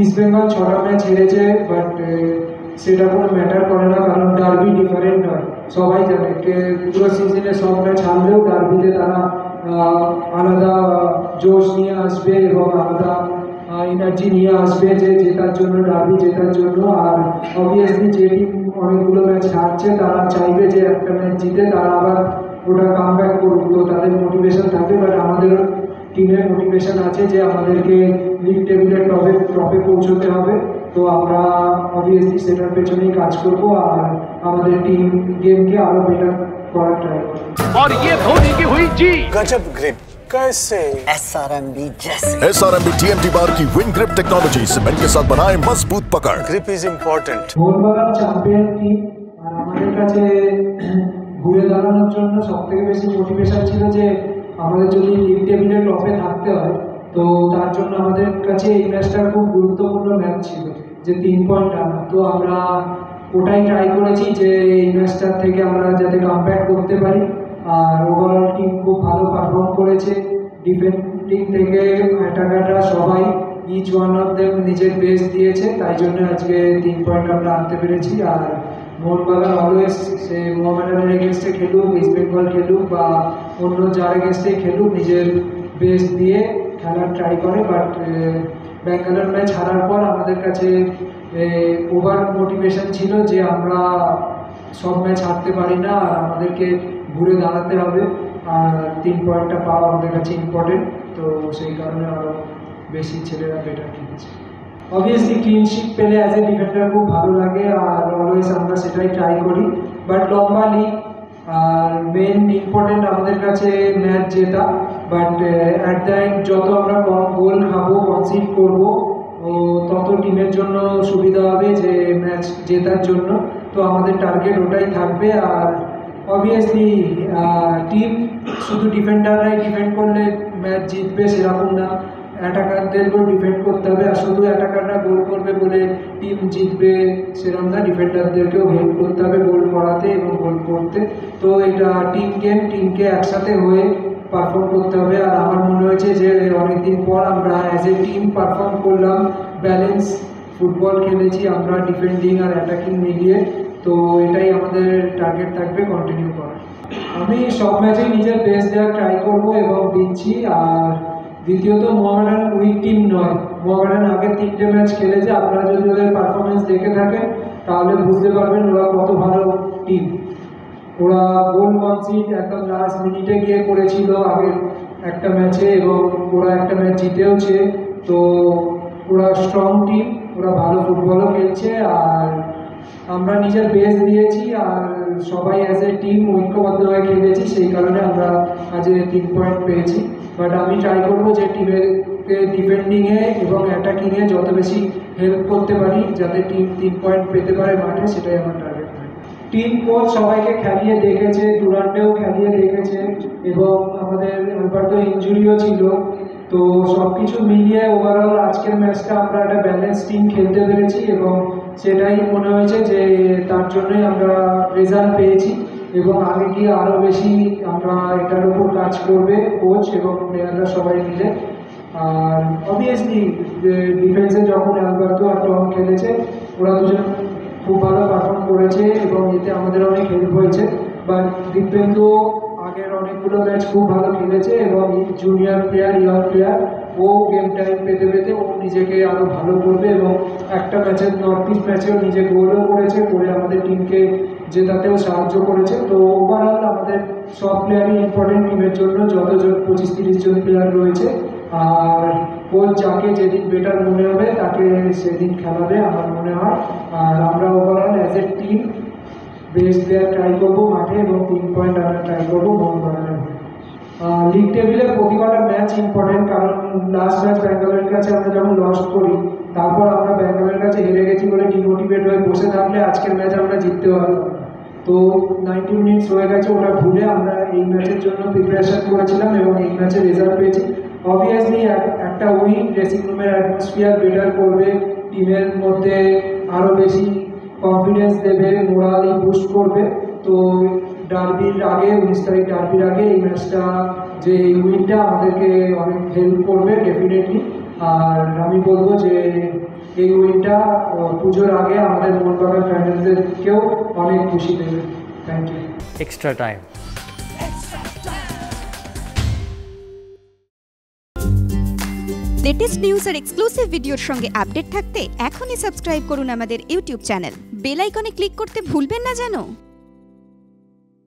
East Bengal 6টা match হেরেছে, but সেটা কোনো ম্যাটার করে না, কারণ ডার্বি ডিফারেন্ট হয়। সবাই জানে পুরো সিজনে সব ম্যাচ হারলেও ডার্বিতে তারা আলাদা জোশ নিয়ে আসবে এবং আলাদা এনার্জি নিয়ে আসবে যে জেতার জন্য, ডার্বি জেতার জন্য। আর অবভিয়াসলি যে টিম অনেকগুলো ম্যাচ হারছে তারা চাইবে যে একটা ম্যাচ জিতে তারা আবার ওটা কাম ব্যাক করুক, তো তাদের মোটিভেশন থাকবে। বাট আমাদের টিমের মোটিভেশন আছে যে আমাদেরকে লিগ টেবিলের টপে পৌঁছতে হবে, তো আমরা অবভিয়াসলি সেটার পেছনেই কাজ করব আর আমাদের টিম গেমকে আরো বেটার করার ট্রাই করব। और ये धोनी की हुई जी गजब ग्रिप कैसे SRMB जैसे SRMB TMT बार की विन ग्रिप टेक्नोलॉजी सीमेंट के साथ बनाए मजबूत पकड़। Grip is important. Mohun Bagan champion team, আর আমাদের কাছে ঘুরে দাঁড়ানোর জন্য সবথেকে বেশি মোটিভেশন ছিল যে আমাদের যদি লিগ টেবিলের টপে থাকতে হয়, তো তার জন্য আমাদের কাছে এই ম্যাচটা খুব গুরুত্বপূর্ণ ম্যাচ ছিল, যে 3 পয়েন্ট আনা। তো আমরা ওটাই ট্রাই করেছি যে এই ম্যাচটার থেকে আমরা যাতে কামব্যাক করতে পারি। আর ওভারঅল টিম খুব ভালো পারফর্ম করেছে, ডিফেন্ডিং থেকে অ্যাটাকাররা সবাই ইচ ওয়ান অফ দেম নিজের বেস্ট দিয়েছে, তাই জন্য আজকে 3 পয়েন্ট আমরা আনতে পেরেছি। আর মোহনবাগান অলওয়েজ সে মোহামেডানের এগেনস্টে খেলুক, ইস্ট বেঙ্গল খেলুক বা অন্য যার এগেনস্টে খেলুক, নিজের বেস্ট দিয়ে খেলার ট্রাই করে। বাট ব্যাঙ্গালোর ম্যাচ হারার পর আমাদের কাছে ওভার মোটিভেশন ছিল যে আমরা সব ম্যাচ হারতে পারি না আর আমাদেরকে ঘুরে দাঁড়াতে হবে, আর 3 পয়েন্টটা পাওয়া আমাদের কাছে ইম্পর্টেন্ট। তো সেই কারণে আরও বেশি ছেলেরা বেটার খেলেছে। অবভিয়াসলি ক্লিন শিট পেলে অ্যাজ এ ডিফেন্ডার খুব ভালো লাগে আর অলওয়েজ আমরা সেটাই ট্রাই করি। বাট লম্বা লিগ আর মেন ইম্পর্টেন্ট আমাদের কাছে ম্যাচ জেতা। বাট অ্যাট দ্য এন্ড যত আমরা কম গোল খাবো, কনসিড করবো, ও তত টিমের জন্য সুবিধা হবে যে ম্যাচ জেতার জন্য। তো আমাদের টার্গেট ওটাই থাকবে। আর অবভিয়াসলি টিম শুধু ডিফেন্ডাররাই ডিফেন্ড করলে ম্যাচ জিতবে সেরকম না, অ্যাটাকারদেরকেও ডিফেন্ড করতে হবে। আর শুধু অ্যাটাকাররা গোল করবে বলে টিম জিতবে সেরকম না, ডিফেন্ডারদেরকেও হেল্প করতে হবে গোল করাতে এবং গোল করতে। তো এটা টিম গেম, টিমকে একসাথে হয়ে পারফর্ম করতে হবে। আর আমার মনে হয়েছে যে অনেকদিন পর আমরা অ্যাজ এ টিম পারফর্ম করলাম, ব্যালেন্স ফুটবল খেলেছি আমরা ডিফেন্ডিং আর অ্যাটাকিং মিলিয়ে। তো এটাই আমাদের টার্গেট থাকবে কন্টিনিউ করার। আমি সব ম্যাচেই নিজের বেস্ট দেওয়ার ট্রাই করবো এবং দিচ্ছি। আর দ্বিতীয়ত মোহামেডান উইক টিম নয়, মোহামেডান আগে 3টে ম্যাচ খেলেছে, আপনারা যদি ওদের পারফরমেন্স দেখে থাকেন তাহলে বুঝতে পারবেন ওরা কত ভালো টিম। ওরা গোল কনসিড একদম লাস্ট মিনিটে গিয়ে করেছিল আগের একটা ম্যাচে এবং ওরা একটা ম্যাচ জিতেওছে। তো ওরা স্ট্রং টিম, ওরা ভালো ফুটবলও খেলছে আর আমরা নিজের বেস্ট দিয়েছি আর সবাই অ্যাজ এ টিম ঐক্যবদ্ধভাবে খেলেছি, সেই কারণে আমরা আজ 3 পয়েন্ট পেয়েছি। বাট আমি ট্রাই করবো যে টিমেরকে ডিফেন্ডিংয়ে এবং অ্যাটাকিংয়ে যত বেশি হেল্প করতে পারি যাতে টিম 3 পয়েন্ট পেতে পারে মাঠে, সেটাই আমার টার্গেট থাকে। টিম কোচ সবাইকে খেলিয়ে দেখেছে, ডুরান্টেও খেলিয়ে দেখেছে এবং আমাদের আলবার্টো ইনজুরিও ছিল। তো সব কিছু মিলিয়ে ওভারঅল আজকের ম্যাচটা আমরা একটা ব্যালেন্স টিম খেলতে পেরেছি এবং সেটাই মনে হয়েছে যে তার জন্যই আমরা রেজাল্ট পেয়েছি এবং আগে গিয়ে আরও বেশি আমরা এটার উপর কাজ করবে কোচ এবং প্লেয়াররা সবাই মিলে। আর অবভিয়াসলি ডিফেন্সে যখন অ্যালবার্টো আর টম খেলেছে ওরা দুজন খুব ভালো পারফর্ম করেছে এবং এতে আমাদের অনেক হেল্প হয়েছে। বাট দীপেন্দু আগের অনেকগুলো ম্যাচ খুব ভালো খেলেছে এবং জুনিয়র প্লেয়ার, ইয়ং প্লেয়ার, ও গেম টাইম পেতে পেতে ও নিজেকে আরও ভালো করবে এবং একটা ম্যাচের নর্থ ইস্ট ম্যাচেও নিজে গোলও করেছে, করে আমাদের টিমকে জেতাতেও সাহায্য করেছে। তো ওভারঅল আমাদের সব প্লেয়ারই ইম্পর্টেন্ট টিমের জন্য, যতজন 25-30 জন প্লেয়ার রয়েছে। আর কোচ যাকে যেদিন বেটার মনে হবে তাকে সেদিন খেলাবে আমার মনে হয়। আর আমরা overall as a team best দেওয়ার ট্রাই করবো মাঠে এবং 3 পয়েন্ট আনার ট্রাই করবো মোহনবাগানের হয়ে। লিগ টেবিলে প্রতিটা ম্যাচ ইম্পর্টেন্ট, কারণ লাস্ট ম্যাচ ব্যাঙ্গালোরের কাছে আমরা যখন লস করি তারপর আমরা ব্যাঙ্গালোরের কাছে হেরে গেছি বলে ডিমোটিভেট হয়ে বসে থাকলে আজকের ম্যাচ আমরা জিততে পারবো। তো 90 মিনিটস হয়ে গেছে, ওটা ভুলে আমরা এই ম্যাচের জন্য প্রিপারেশন করেছিলাম এবং এই ম্যাচের রেজাল্ট পেয়েছি। অবভিয়াসলি একটা উইন ড্রেসিং রুমের অ্যাটমসফিয়ার বেটার করবে, টিমের মধ্যে আরও বেশি কনফিডেন্স দেবে, মোরালি বুস্ট করবে। তো ডার্বির আগে 19 তারিখ ডার্বির আগে এই ম্যাচটা, যে এই উইনটা আমাদেরকে অনেক হেল্প করবে ডেফিনেটলি। আর আমি বলবো যে এই উইনটা পুজোর আগে আমাদের মোহনবাগান ফ্যান্সদেরকেও অনেক খুশি দেবে। Thank you. extra time. Latest news আর এক্সক্লুসিভ ভিডিওর সঙ্গে আপডেট থাকতে এখনই সাবস্ক্রাইব করুন আমাদের ইউটিউব চ্যানেল। বেল আইকনে ক্লিক করতে ভুলবেন না যেন।